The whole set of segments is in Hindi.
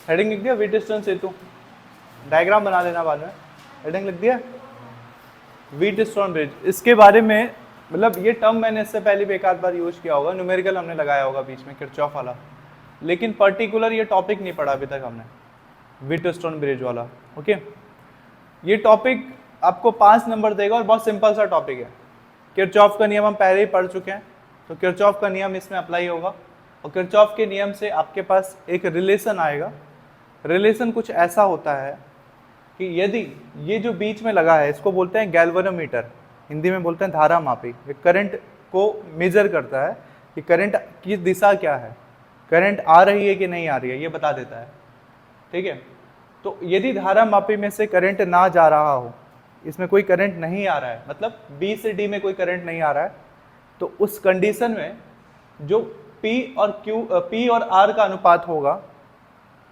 हेडिंग लिख दिया व्हीटस्टोन सेतु, डायग्राम बना देना बाद में। हेडिंग लिख दिया व्हीटस्टोन ब्रिज। इसके बारे में मतलब ये टर्म मैंने इससे पहले भी एक आध बार यूज किया होगा, न्यूमेरिकल हमने लगाया होगा बीच में किरचॉफ वाला, लेकिन पर्टिकुलर ये टॉपिक नहीं पढ़ा अभी तक हमने, व्हीटस्टोन ब्रिज वाला। ओके, ये टॉपिक आपको 5 नंबर देगा और बहुत सिंपल सा टॉपिक है। किरचॉफ का नियम हम पहले ही पढ़ चुके हैं, तो किरचॉफ का नियम इसमें अप्लाई होगा और किरचॉफ के नियम से आपके पास एक रिलेशन आएगा। रिलेशन कुछ ऐसा होता है कि यदि ये जो बीच में लगा है इसको बोलते हैं गैल्वेनोमीटर, हिंदी में बोलते हैं धारा मापी। ये करंट को मेजर करता है कि करंट की दिशा क्या है, करंट आ रही है कि नहीं आ रही है, ये बता देता है। ठीक है, तो यदि धारा मापी में से करंट ना जा रहा हो, इसमें कोई करंट नहीं आ रहा है, मतलब बी से डी में कोई करंट नहीं आ रहा है, तो उस कंडीशन में जो P और R का अनुपात होगा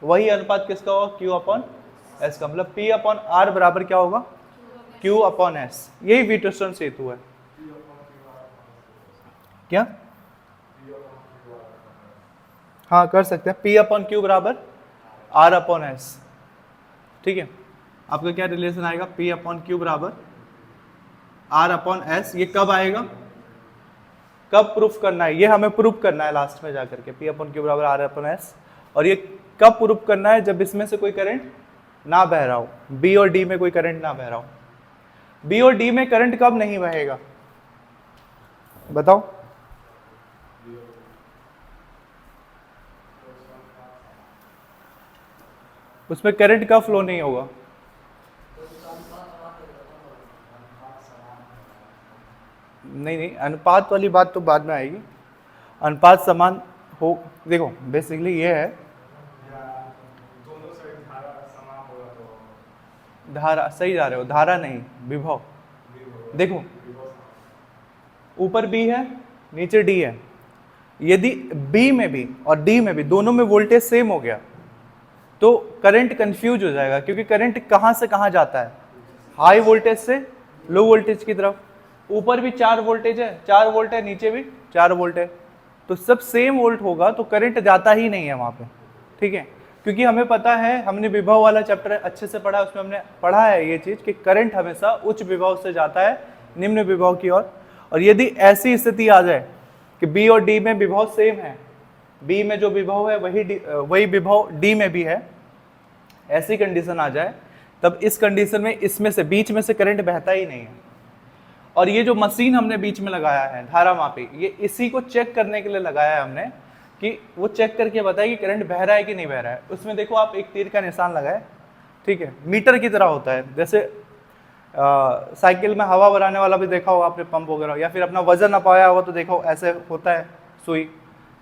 वही अनुपात किसका होगा, Q अपॉन S का। मतलब P अपॉन R बराबर क्या होगा, Q अपॉन S। यही व्हीटस्टोन सेतु है। क्या, हाँ कर सकते हैं, P अपॉन Q बराबर R अपॉन S। ठीक है, आपका क्या रिलेशन आएगा, P अपॉन Q बराबर R अपॉन S। ये कब आएगा, कब प्रूफ करना है, ये हमें प्रूफ करना है लास्ट में जाकर के, P अपॉन Q बराबर R अपॉन S। और ये कब प्रूफ करना है, जब इसमें से कोई करंट ना बह रहा हो, B और D में कोई करंट ना बह रहा हो। B और D में करंट कब नहीं बहेगा बताओ, उसमें करंट का फ्लो नहीं होगा। नहीं नहीं, अनुपात वाली बात तो बाद में आएगी। अनुपात समान हो, देखो बेसिकली ये है, धारा सही जा रहे हो, धारा नहीं विभव। देखो ऊपर B है नीचे D है, यदि B में भी और D में भी दोनों में वोल्टेज सेम हो गया तो करंट कंफ्यूज हो जाएगा, क्योंकि करंट कहां से कहां जाता है, हाई वोल्टेज से लो वोल्टेज की तरफ। ऊपर भी 4 वोल्टेज है, 4 वोल्ट है, नीचे भी 4 वोल्ट है, तो सब सेम वोल्ट होगा तो करंट जाता ही नहीं है वहां पे। ठीक है, क्योंकि हमें पता है, हमने विभव वाला चैप्टर अच्छे से पढ़ा, उसमें हमने पढ़ा है ये चीज कि करंट हमेशा उच्च विभव से जाता है निम्न विभव की ओर। और यदि ऐसी स्थिति आ जाए कि बी और डी में विभव सेम है, बी में जो विभव है वही विभव डी में भी है, ऐसी कंडीशन आ जाए, तब इस कंडीशन में इसमें से बीच में से करंट बहता ही नहीं है। और ये जो मशीन हमने बीच में लगाया है धारा मापी, ये इसी को चेक करने के लिए लगाया है हमने, कि वो चेक करके बताए कि करंट बह रहा है कि नहीं बह रहा है। उसमें देखो आप एक तीर का निशान लगाए, ठीक है, मीटर की तरह होता है, जैसे साइकिल में हवा भराने वाला भी देखा होगा आपने, पंप वगैरह, या फिर अपना वजन नपाया होगा तो देखो ऐसे होता है सुई।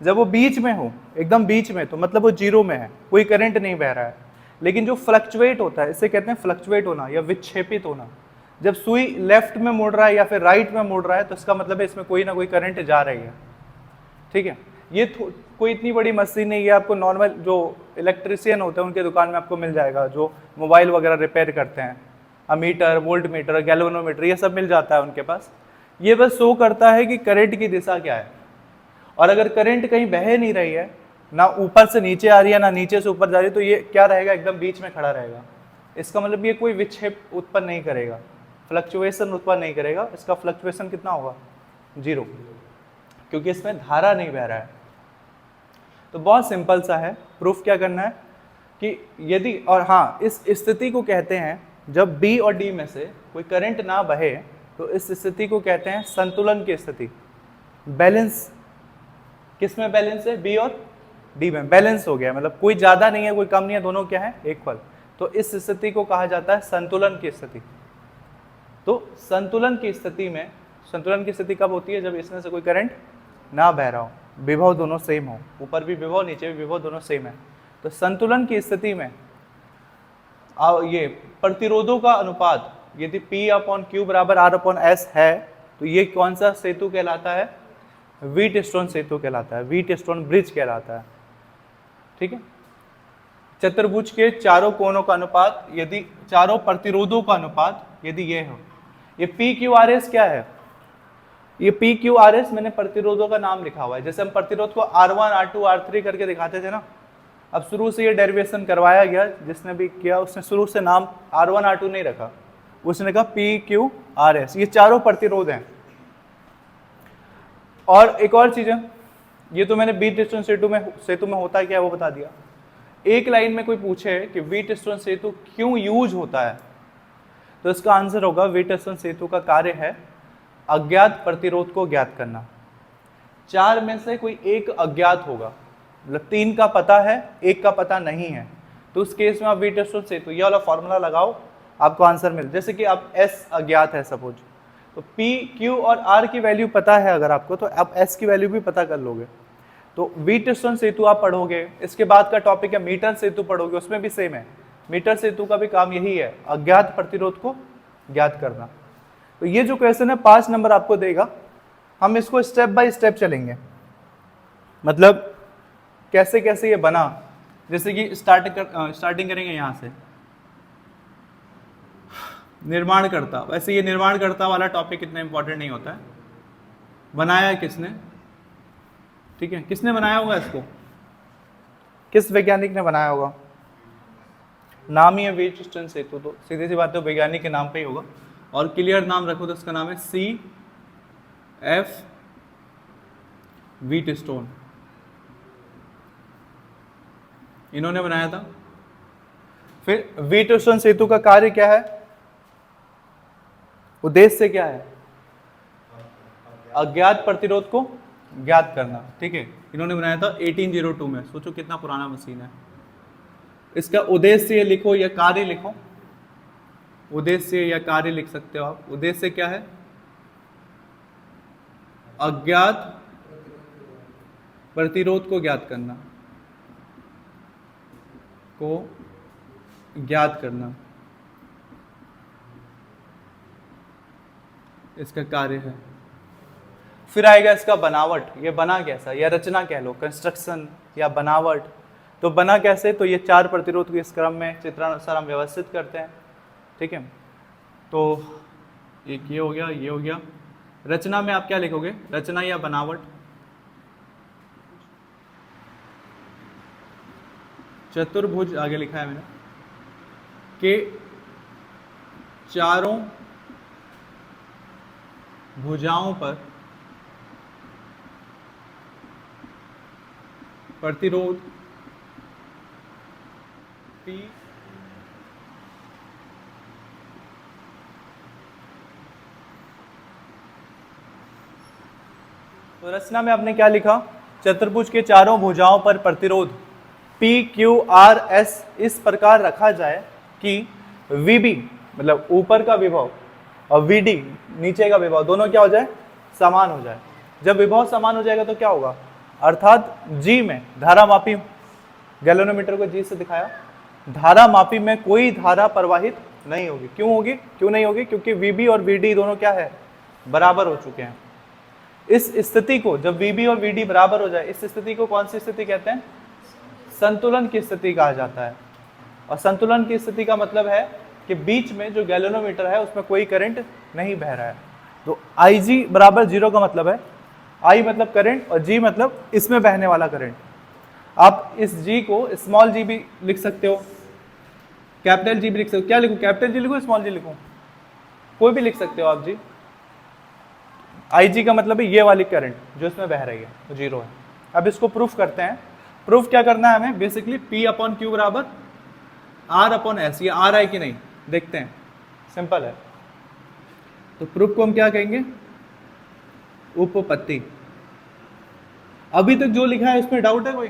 जब वो बीच में हो, एकदम बीच में, तो मतलब वो जीरो में है, कोई करंट नहीं बह रहा है। लेकिन जो फ्लक्चुएट होता है, इसे कहते हैं फ्लक्चुएट होना या विक्षेपित होना। जब सुई लेफ्ट में मुड़ रहा है या फिर राइट में मुड़ रहा है तो इसका मतलब है इसमें कोई ना कोई करंट जा रही है। ठीक है, ये कोई इतनी बड़ी मशीन नहीं है, आपको नॉर्मल जो इलेक्ट्रिशियन होते हैं उनके दुकान में आपको मिल जाएगा, जो मोबाइल वगैरह रिपेयर करते हैं, अमीटर, वोल्ट मीटर, गैल्वेनोमीटर, ये सब मिल जाता है उनके पास। ये बस शो करता है कि करंट की दिशा क्या है। और अगर करंट कहीं बह नहीं रही है, ना ऊपर से नीचे आ रही है ना नीचे से ऊपर जा रही है, तो ये क्या रहेगा, एकदम बीच में खड़ा रहेगा। इसका मतलब ये कोई विक्षेप उत्पन्न नहीं करेगा, फ्लक्चुएशन उत्पन्न नहीं करेगा। इसका फ्लक्चुएशन कितना होगा, 0, क्योंकि इसमें धारा नहीं बह रहा है। तो बहुत सिंपल सा है, प्रूफ क्या करना है कि यदि, और हाँ, इस स्थिति को कहते हैं जब B और D में से कोई करंट ना बहे, तो इस स्थिति को कहते हैं संतुलन की स्थिति। बैलेंस, किस में बैलेंस है, B और D में बैलेंस हो गया, मतलब कोई ज्यादा नहीं है कोई कम नहीं है, दोनों क्या है, इक्वल। तो इस स्थिति को कहा जाता है संतुलन की स्थिति। तो संतुलन की स्थिति में, संतुलन की स्थिति कब होती है, जब इसमें से कोई करंट ना बह रहा हो, विभव दोनों सेम हो, ऊपर भी विभव नीचे भी विभव दोनों सेम है। तो संतुलन की स्थिति में ये प्रतिरोधों का अनुपात यदि P अपॉन Q बराबर R अपॉन S है, तो ये कौन सा सेतु कहलाता है, व्हीटस्टोन सेतु कहलाता है, व्हीटस्टोन ब्रिज कहलाता है। ठीक है, चतुर्भुज के चारों कोणों का अनुपात, यदि चारों प्रतिरोधों का अनुपात यदि ये हो, ये PQRS क्या है, ये PQRS मैंने प्रतिरोधों का नाम लिखा हुआ है। जैसे हम प्रतिरोध को R1 R2 R3 करके दिखाते थे ना, अब शुरू से ये डेरिवेशन करवाया गया, जिसने भी किया उसने शुरू से नाम R1 R2 नहीं रखा, उसने कहा PQRS, ये चारों प्रतिरोध हैं। और एक और चीज है, ये तो मैंने बीट स्टोन सेतु में होता है क्या वो बता दिया। एक लाइन में कोई पूछे कि बीट स्टोन सेतु क्यों यूज होता है, तो इसका आंसर होगा बीट स्टोन सेतु का कार्य है अज्ञात प्रतिरोध को ज्ञात करना। चार में से कोई एक अज्ञात होगा, मतलब 3 का पता है, 1 का पता नहीं है, तो उस केस में आप बीट स्टोन सेतु ये वाला फॉर्मूला लगाओ, आपको आंसर मिल। जैसे कि आप S अज्ञात है सपोज, तो P, Q और R की वैल्यू पता है अगर आपको, तो आप S की वैल्यू भी पता कर लोगे। तो बीट स्टोन सेतु आप पढ़ोगे, इसके बाद का टॉपिक है मीटर सेतु पढ़ोगे, उसमें भी सेम है। मीटर सेतु का भी काम यही है, अज्ञात प्रतिरोध को ज्ञात करना। तो ये जो क्वेश्चन है 5 नंबर आपको देगा, हम इसको स्टेप बाय स्टेप चलेंगे, मतलब कैसे कैसे ये बना। जैसे कि स्टार्टिंग करेंगे यहाँ से, निर्माणकर्ता। वैसे ये निर्माणकर्ता वाला टॉपिक इतना इंपॉर्टेंट नहीं होता है, बनाया किसने, ठीक है, किसने बनाया होगा इसको, किस वैज्ञानिक ने बनाया होगा, नाम ही है बीट स्टोन सेतु, तो सीधी सी बात है वैज्ञानिक के नाम पे ही होगा। और क्लियर नाम रखो तो इसका नाम है CF व्हीटस्टोन, इन्होंने बनाया था। फिर व्हीटस्टोन सेतु का कार्य क्या है, उद्देश्य क्या है, अज्ञात प्रतिरोध को ज्ञात करना, ठीक है। इन्होंने बनाया था 1802 में, सोचो कितना पुराना मशीन है। इसका उद्देश्य लिखो या कार्य लिखो, उद्देश्य या कार्य लिख सकते हो आप। उद्देश्य क्या है, अज्ञात प्रतिरोध को ज्ञात करना, इसका कार्य है। फिर आएगा इसका बनावट, ये बना कैसा या रचना कह लो, कंस्ट्रक्शन या बनावट। तो बना कैसे, तो ये 4 प्रतिरोध के इस क्रम में चित्रानुसार हम व्यवस्थित करते हैं, ठीक है। तो एक ये हो गया, ये हो गया। रचना में आप क्या लिखोगे, रचना या बनावट, चतुर्भुज आगे लिखा है मैंने, के चारों भुजाओं पर प्रतिरोध P तो रचना में आपने क्या लिखा, चतुर्भुज के चारों भुजाओं पर प्रतिरोध PQRS इस प्रकार रखा जाए कि VB मतलब ऊपर का विभव और VD नीचे का विभव दोनों क्या हो जाए, समान हो जाए। जब विभव समान हो जाएगा तो क्या होगा, अर्थात G में धारा मापी, गैल्वेनोमीटर को G से दिखाया, धारा मापी में कोई धारा प्रवाहित नहीं होगी। क्यों होगी, क्यों नहीं होगी, क्योंकि VB और VD दोनों क्या है, बराबर हो चुके हैं। इस स्थिति को, जब VB और VD बराबर हो जाए, इस स्थिति को कौन सी स्थिति कहते हैं, संतुलन की स्थिति कहा जाता है। और संतुलन की स्थिति का मतलब है कि बीच में जो गैल्वेनोमीटर है उसमें कोई करंट नहीं बह रहा है। तो IG बराबर 0 का मतलब है, I मतलब करंट और G मतलब इसमें बहने वाला करंट। आप इस G को स्मॉल g भी लिख सकते हो, कैपिटल G भी लिख सकते हो। क्या लिखूं, कैपिटल G लिखूं, स्मॉल g लिखूं, कोई भी लिख सकते हो आप जी। IG का मतलब है ये वाली करंट जो इसमें बह रही है, तो 0 है। अब इसको प्रूफ करते हैं। प्रूफ क्या करना है हमें, बेसिकली P/Q बराबर R/S, ये R है कि नहीं देखते हैं, सिंपल है। तो प्रूफ को हम क्या कहेंगे, उपपत्ति। अभी तक जो लिखा है इसमें डाउट है कोई,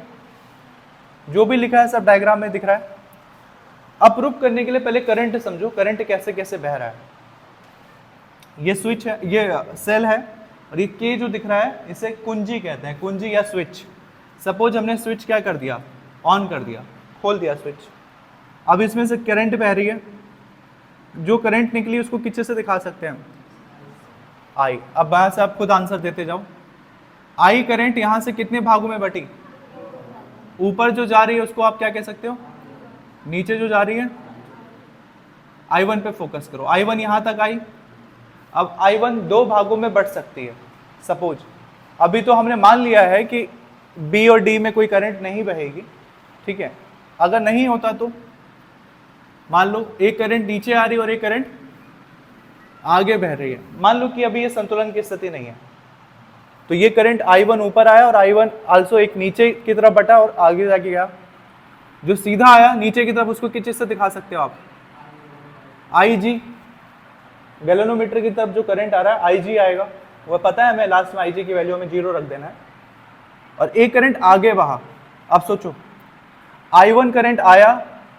जो भी लिखा है सब डायग्राम में दिख रहा है। अब प्रूफ करने के लिए पहले करंट समझो, करंट कैसे कैसे बह रहा है। ये स्विच है, ये सेल है, और ये के जो दिख रहा है इसे कुंजी कहते हैं, कुंजी या स्विच। सपोज हमने स्विच क्या कर दिया, ऑन कर दिया, खोल दिया स्विच। अब इसमें से करंट बह रही है, जो करंट निकली उसको किससे से दिखा सकते हैं, आई। अब यहाँ से आप खुद आंसर देते जाओ। आई करंट यहाँ से कितने भागों में बटी, ऊपर जो जा रही है उसको आप क्या कह सकते हो, नीचे जो जा रही है I1 पे फोकस करो। I1 यहाँ तक आई। अब I1 2 भागों में बढ़ सकती है। सपोज अभी तो हमने मान लिया है कि B और D में कोई करंट नहीं बहेगी, ठीक है। अगर नहीं होता तो मान लो एक करंट नीचे आ रही है और एक करंट आगे बह रही है, मान लो कि अभी ये संतुलन की स्थिति नहीं है, तो ये करंट I1 ऊपर आया और I1 आल्सो एक नीचे की तरफ बटा और आगे जाके गया। जो सीधा आया नीचे की तरफ उसको किस चीज से दिखा सकते हो आप? IG। गैल्वेनोमीटर की तरफ जो करंट आ रहा है IG आएगा, वह पता है हमें, लास्ट में IG की वैल्यू हमें 0 रख देना है। और एक करंट आगे बहा। अब सोचो I1 करंट आया,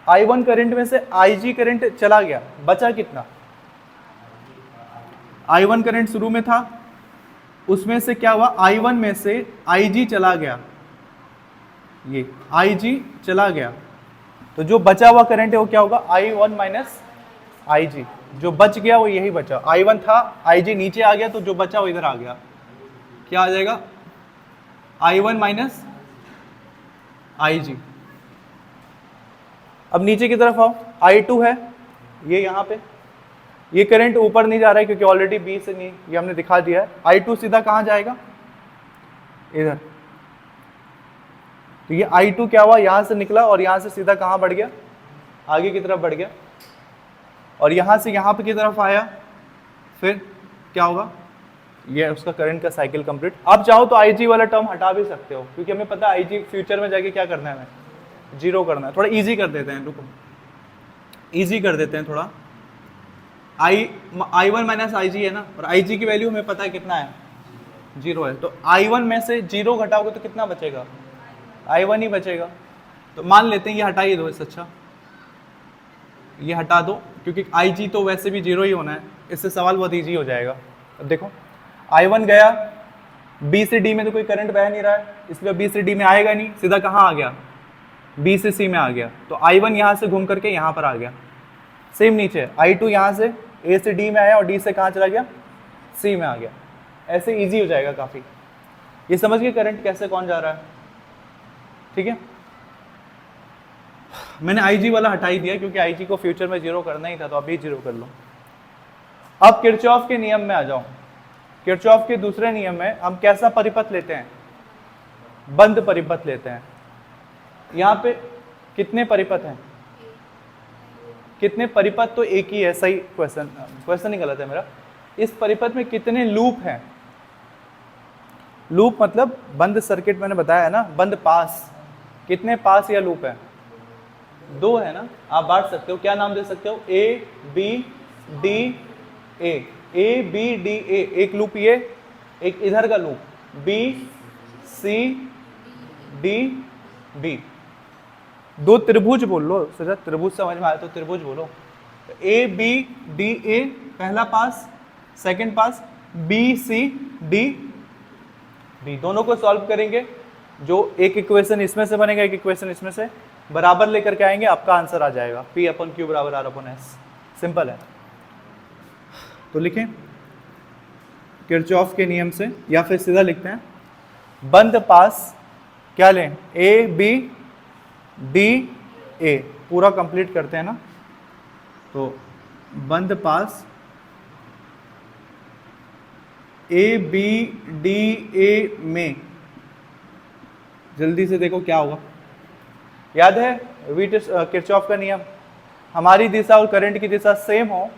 I1 करंट में से IG करंट चला गया, बचा कितना? I1 करंट शुरू में था, उसमें से क्या हुआ, I1 में से IG चला गया, ये IG चला गया, तो जो बचा हुआ करंट है वो क्या होगा? I1 minus IG। जो बच गया वो यही बचा, I1 था, IG नीचे आ गया, तो जो बचा वो इधर आ गया, क्या आ जाएगा? I1 minus IG। अब नीचे की तरफ आओ, I2 है ये यहाँ पे, ये करंट ऊपर नहीं जा रहा है क्योंकि ऑलरेडी बी से नहीं, ये हमने दिखा दिया है। I2 सीधा कहाँ जाएगा? इधर। तो ये I2 क्या हुआ, यहां से निकला और यहां से सीधा कहाँ बढ़ गया? आगे की तरफ बढ़ गया, और यहां से यहां पे की तरफ आया, फिर क्या होगा? ये उसका करंट का साइकिल कंप्लीट। आप चाहो तो IG वाला टर्म हटा भी सकते हो, क्योंकि हमें पता है IG फ्यूचर में जाके क्या करना है, हमें 0 करना है। थोड़ा इजी कर देते हैं, रुको इजी कर देते हैं थोड़ा। I1 माइनस IG है ना, और IG की वैल्यू हमें पता है कितना है? 0 है। तो I1 में से 0 घटाओगे तो कितना बचेगा? I1 ही बचेगा। तो मान लेते हैं ये हटा ही दो, इससे अच्छा ये हटा दो, क्योंकि IG तो वैसे भी 0 ही होना है, इससे सवाल बहुत ईजी हो जाएगा। अब देखो I1 गया, B से D में तो कोई करंट बह नहीं रहा है, इसलिए B से D में आएगा नहीं, सीधा कहाँ आ गया? B से C में आ गया। तो I1 यहाँ से घूम करके यहाँ पर आ गया। सेम नीचे I2 यहाँ से A से D में आया और D से कहाँ चला गया? C में आ गया। ऐसे इजी हो जाएगा काफ़ी। ये समझ गए करंट कैसे कौन जा रहा है? ठीक है, मैंने IG वाला हटा ही दिया क्योंकि IG को फ्यूचर में 0 करना ही था, तो अभी 0 कर लो। अब किरचॉफ के नियम में आ जाओ। किरचॉफ के दूसरे नियम में हम कैसा परिपथ लेते हैं? बंद परिपथ लेते हैं। यहाँ पे कितने परिपथ हैं? कितने परिपथ? तो एक ही है, सही क्वेश्चन ही गलत है मेरा। इस परिपथ में कितने लूप हैं? लूप मतलब बंद सर्किट, मैंने बताया है ना, बंद पास। कितने पास या लूप है? 2 है ना। आप बांट सकते हो, क्या नाम दे सकते हो? A B D A, A B D A, एक लूप ये, एक इधर का loop B C D B। 2 त्रिभुज बोल लो, सोचा त्रिभुज समझ में आया तो त्रिभुज बोलो। A B D A पहला pass, second pass B C D B। दोनों को सॉल्व करेंगे, जो एक इक्वेशन इसमें से बनेगा, एक इक्वेशन इसमें से, बराबर लेकर के आएंगे, आपका आंसर आ जाएगा P/Q बराबर R/S। सिंपल है। तो लिखें किरचॉफ के नियम से, या फिर सीधा लिखते हैं बंद पास क्या लें? A B D A, पूरा कंप्लीट करते हैं ना। तो बंद पास A B D A में जल्दी से देखो क्या होगा। याद है किरचॉफ का नियम? हमारी दिशा और करंट की दिशा सेम हो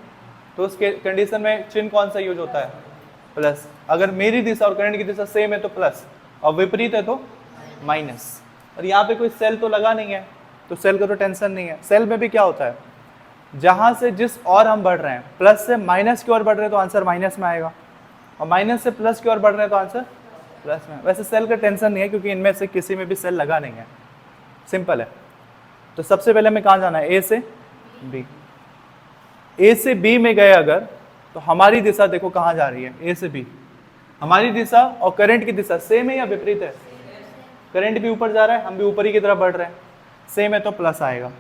तो उस कंडीशन में चिन्ह कौन सा यूज होता है? प्लस। अगर मेरी दिशा और करंट की दिशा सेम है तो प्लस, और विपरीत है तो माइनस। और यहाँ पे कोई सेल तो लगा नहीं है, तो सेल का तो टेंशन नहीं है। सेल में भी क्या होता है, जहाँ से जिस और हम बढ़ रहे हैं, प्लस से माइनस की ओर बढ़ रहे हैं तो आंसर माइनस में आएगा, और माइनस से प्लस की ओर बढ़ रहे हैं तो आंसर प्लस में। वैसे सेल का टेंशन नहीं है क्योंकि इनमें से किसी में भी सेल लगा नहीं है, सिंपल है। तो सबसे पहले हमें कहाँ जाना है? ए से बी। ए से बी में गए अगर, तो हमारी दिशा देखो कहाँ जा रही है? ए से बी। हमारी दिशा और करंट की दिशा सेम है या विपरीत है? करंट भी ऊपर जा रहा है, हम भी ऊपर ही की तरफ बढ़ रहे हैं, सेम है तो प्लस आएगा।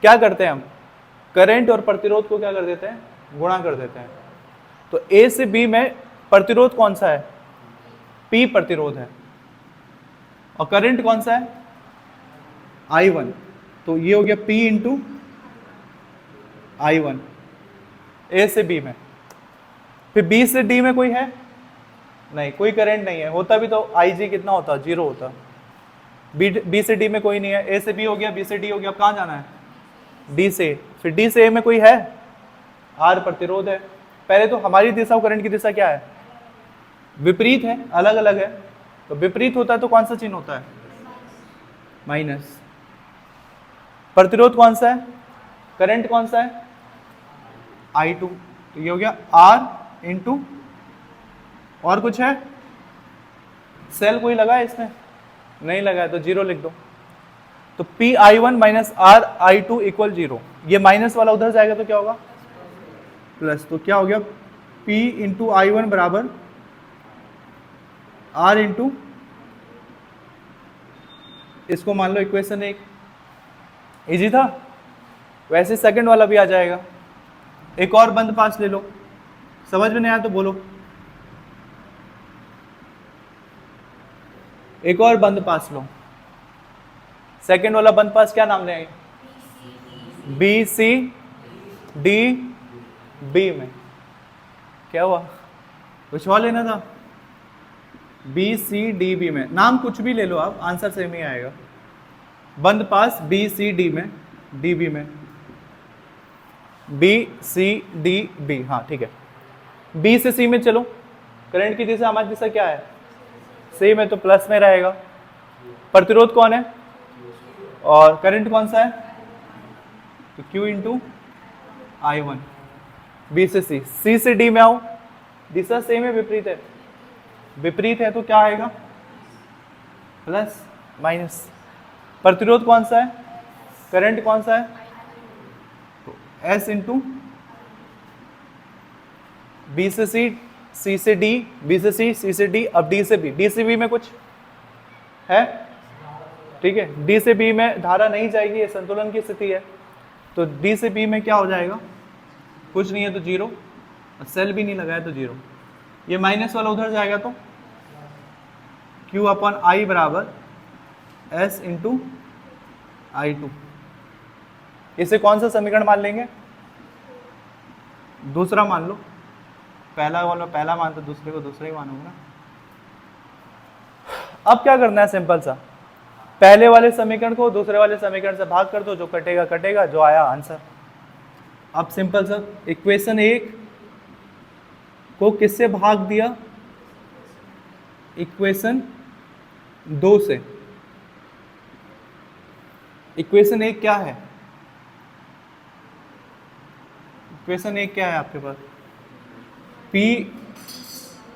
क्या करते हैं हम? करंट और प्रतिरोध को क्या कर देते हैं? गुणा कर देते हैं। तो ए से बी में प्रतिरोध कौन सा है? P प्रतिरोध है, और करंट कौन सा है? I1। तो ये हो गया P इंटू I1 ए से बी में। फिर B से D में कोई है? नहीं, कोई करंट नहीं है। होता भी तो IG कितना होता? 0 होता। बी से डी में कोई नहीं है, ए से बी हो गया, बी से डी हो गया, अब कहाँ जाना है? डी से। फिर डी से ए में कोई है? आर प्रतिरोध है। पहले तो हमारी दिशा और करंट की दिशा क्या है? विपरीत है, अलग अलग है। तो विपरीत होता है तो कौन सा चिन्ह होता है? माइनस। प्रतिरोध कौन सा है? करंट कौन सा है? I2। तो ये हो गया R इंटू, और कुछ है? सेल कोई लगा है इसमें? नहीं लगा है तो जीरो लिख दो। तो PI1 माइनस RI2 इक्वल 0। ये माइनस वाला उधर जाएगा तो क्या होगा? प्लस। तो क्या हो गया? P इंटू I1 बराबर R इंटू, इसको मान लो इक्वेशन 1। इजी था? वैसे सेकंड वाला भी आ जाएगा। एक और बंद पास ले लो, समझ में नहीं आया तो बोलो। एक और बंद पास लो। सेकंड वाला बंद पास क्या नाम लेंगे? बी सी डी बी में। क्या हुआ? कुछ और लेना था? बी सी डी बी में, नाम कुछ भी ले लो आप, आंसर सेम ही आएगा। बंद पास बी सी डी में, डी बी में, बी सी डी बी, हाँ ठीक है। बी से सी में चलो, करंट की दिशा, हमारी दिशा क्या है? सेम है तो प्लस में रहेगा। प्रतिरोध कौन है और करंट कौन सा है? तो Q इंटू I1। बी से सी, सी से डी में आओ, दिशा सेम है विपरीत है? विपरीत है तो क्या आएगा? Plus minus. प्रतिरोध कौन सा है? करंट कौन सा है? तो S इंटू बी से सी से डी, बी से सी से डी, अब डी से बी। डी से बी में कुछ है? ठीक है, डी से बी में धारा नहीं जाएगी, ये संतुलन की स्थिति है। तो डी से बी में क्या हो जाएगा? कुछ नहीं है तो जीरो, सेल भी नहीं लगाया तो जीरो। ये माइनस वाला उधर जाएगा तो Q अपॉन I बराबर S इंटू I2। इसे कौन सा समीकरण मान लेंगे? दूसरा मान लो। पहला वाला पहला मानते, दूसरे को दूसरा ही मानूंगा ना। अब क्या करना है? सिंपल सा, पहले वाले समीकरण को दूसरे वाले समीकरण से भाग कर दो, जो कटेगा कटेगा, जो आया आंसर। अब सिंपल सा, इक्वेशन 1 को किससे भाग दिया? इक्वेशन 2 से। इक्वेशन 1 क्या है? इक्वेशन 1 क्या है आपके पास? P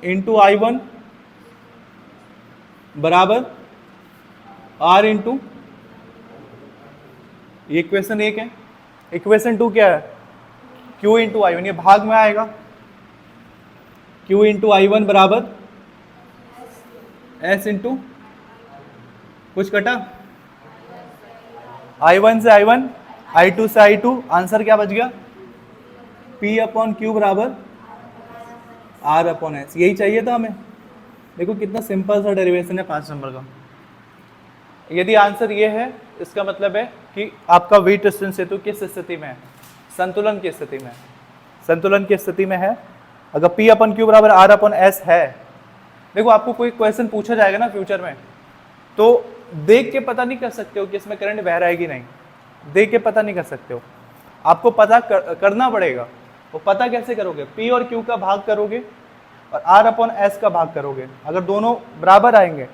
इंटू I1 बराबर R इंटू, ये इक्वेशन 1 है। इक्वेशन 2 क्या है? Q इंटू I1, ये भाग में आएगा। Q इंटू I1 बराबर S इंटू, कुछ कटा? I1 से I1, I2 से I2, आंसर क्या बच गया? P अपॉन Q बराबर R अपॉन S। यही चाहिए था हमें। देखो कितना सिंपल सा डेरिवेशन है 5 नंबर का। यदि आंसर ये है, इसका मतलब है कि आपका व्हीटस्टोन सेतु किस स्थिति में है? संतुलन की स्थिति में। संतुलन की स्थिति में है। अगर P अपन Q बराबर R अपन S है, देखो आपको कोई क्वेश्चन पूछा जाएगा ना फ्यूचर में, तो देख के पता नहीं कर सकते हो कि इसमें करंट बह रहा है कि नहीं। देख के पता नहीं कर सकते हो, आपको पता करना पड़ेगा। वो पता कैसे करोगे? P और Q का भाग करोगे और R अपन S का भाग करोगे। अगर दोनों बराबर आएंगे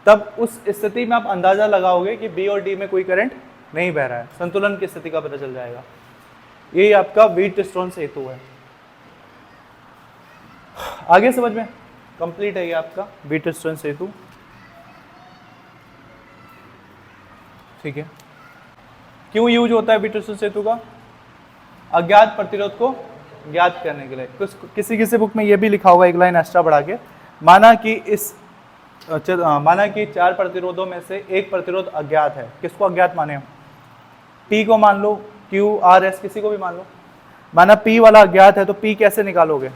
तब उस स्थिति में आप अंदाजा लगाओगे कि B और D में कोई करंट नहीं बह रहा है। संतुलन की स्थिति का पता चल जाएगा। यही आपका व्हीटस्टोन सेतु है। आगे समझ में कंप्लीट है ये आपका व्हीटस्टोन सेतु। ठीक है, क्यों यूज होता है व्हीटस्टोन सेतु का? अज्ञात प्रतिरोध को ज्ञात करने के लिए। किसी किसी बुक में ये भी लिखा होगा एक लाइन एक्स्ट्रा बढ़ा के, माना कि 4 प्रतिरोधों में से एक प्रतिरोध अज्ञात है। किसको अज्ञात माने? P को मान लो, Q, R, S किसी को भी मान लो। माना P वाला अज्ञात है तो P कैसे निकालोगे?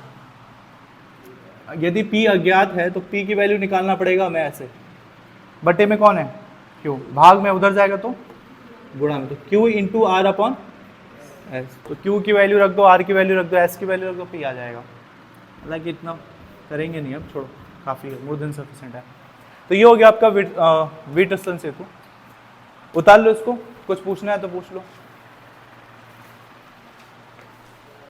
यदि P अज्ञात है तो P की वैल्यू निकालना पड़ेगा हमें ऐसे, बटे में कौन है? Q, भाग में उधर जाएगा तो गुणा में, तो Q into R upon S। तो Q की वैल्यू रख दो, R की वैल्यू रख दो, S की वैल्यू रख दो, P आ जाएगा। हालांकि इतना करेंगे नहीं, अब छोड़ो, काफ़ी है, मोर देन सफिशिएंट है। तो ये हो गया आपका वीटरसन सेतु। उतार लो इसको, कुछ पूछना है तो पूछ लो।